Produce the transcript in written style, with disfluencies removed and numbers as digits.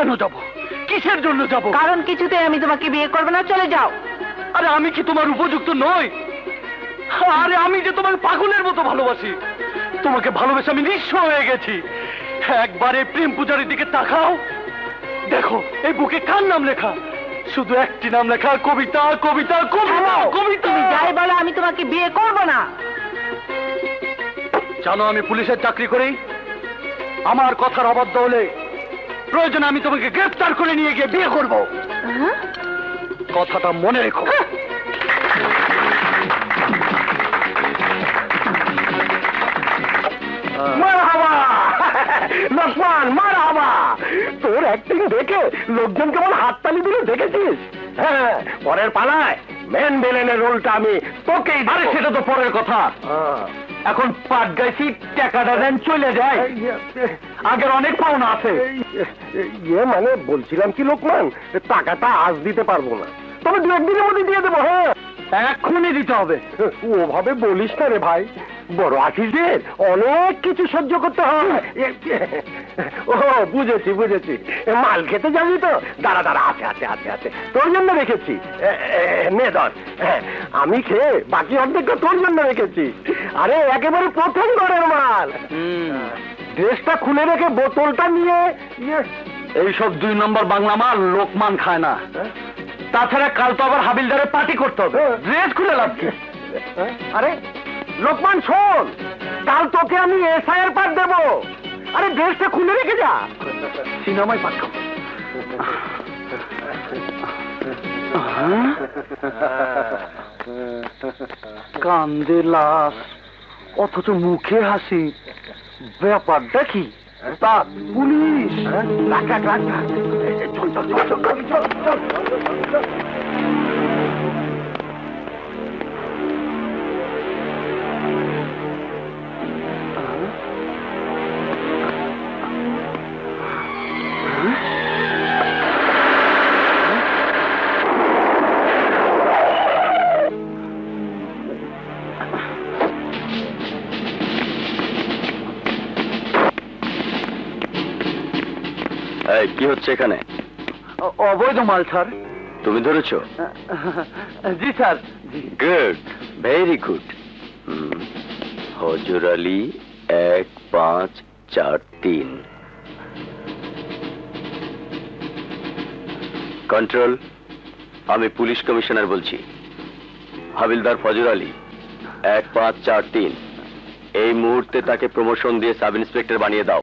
কেন যাব? কিসের জন্য যাব? কারণ কিছুতে আমি তোমাকে বিয়ে করবো না, চলে যাও। আরে আমি কি তোমার উপযুক্ত নই? আরে আমি যে তোমাকে পাগলের মতো ভালোবাসি। তোমাকে ভালোবেসে আমি নিঃস্ব হয়ে গেছি। একবারে প্রেম পূজারীর দিকে তাকাও, দেখো এই বুকে কার নাম লেখা? শুধু একটি নাম লেখা, কবিতা কবিতা কবিতা কবিতা। তুমি যাই বলো, আমি তোমাকে বিয়ে করবো না। জানো আমি পুলিশের চাকরি করি। আমার কথার অবাধ্য হলে প্রয়োজনে আমি তোমাকে গ্রেফতার করে নিয়ে গিয়ে বিয়ে করব। কথাটা মনে রেখো। মারহাবা লোকমান, মারহাবা। তোর অ্যাক্টিং দেখে লোকজন কেমন হাততালি দিল দেখেছিস? হ্যাঁ, পরের পালায় মেন ভিলেনের রোলটা আমি তোকেই। আরে সেটা তো পরের কথা। এখন পাট গাইছি, টাকাটা দেন চলে যায়। আগের অনেক পাওনা আছে। মানে বলছিলাম কি লোকমান, টাকাটা আজ দিতে পারবো না, তবে দু একদিনের মধ্যে দিয়ে দেবো। হ্যাঁ, এক্ষুনি দিতে হবে। ওভাবে বলিস না রে ভাই, বড় আশিসের অনেক কিছু সহ্য করতে হয়। ও বুঝেছি বুঝেছি, মাল খেতে যাবি তো? দাঁড়া দাঁড়া, আছে আছে আছে আছে, তোর জন্য রেখেছি। নে ধর, আমি খেয়ে বাকি অর্ধেকটা তোর জন্য রেখেছি। আরে একেবারে প্রথম ঘরের মাল। ড্রেসটা খুলে রেখে বোতলটা নিয়ে। এইসব 2 নম্বর বাংলা মাল লোকমান খায় না। তাছাড়া কাল তো আবার হাবিলদারের পার্টি করতে হবে, ড্রেস খুলে লাভ কি? আরে লোকমান শোন, কাল তোকে আমি এসআইয়ের পাঠ দেবো। আরে ড্রেসটা খুলে রেখে যা, সিনেমায় পাঠ খাবো। কান্দে লাশ, অথচ মুখে হাসি, ব্যাপারটা কি? তা পুলিশ। রাখ রাখ রাখ, চল চল চল চল চল চল। কি হচ্ছে এখানে? অবৈধ মাল স্যার। তুমি ধরেছো? জি স্যার। Good, very good. হজর আলী 1543। কন্ট্রোল, আমি পুলিশ কমিশনার বলছি। হাবিলদার ফজর আলী 1543, এই মুহূর্তে তাকে প্রমোশন দিয়ে সাব ইন্সপেক্টর বানিয়ে দাও।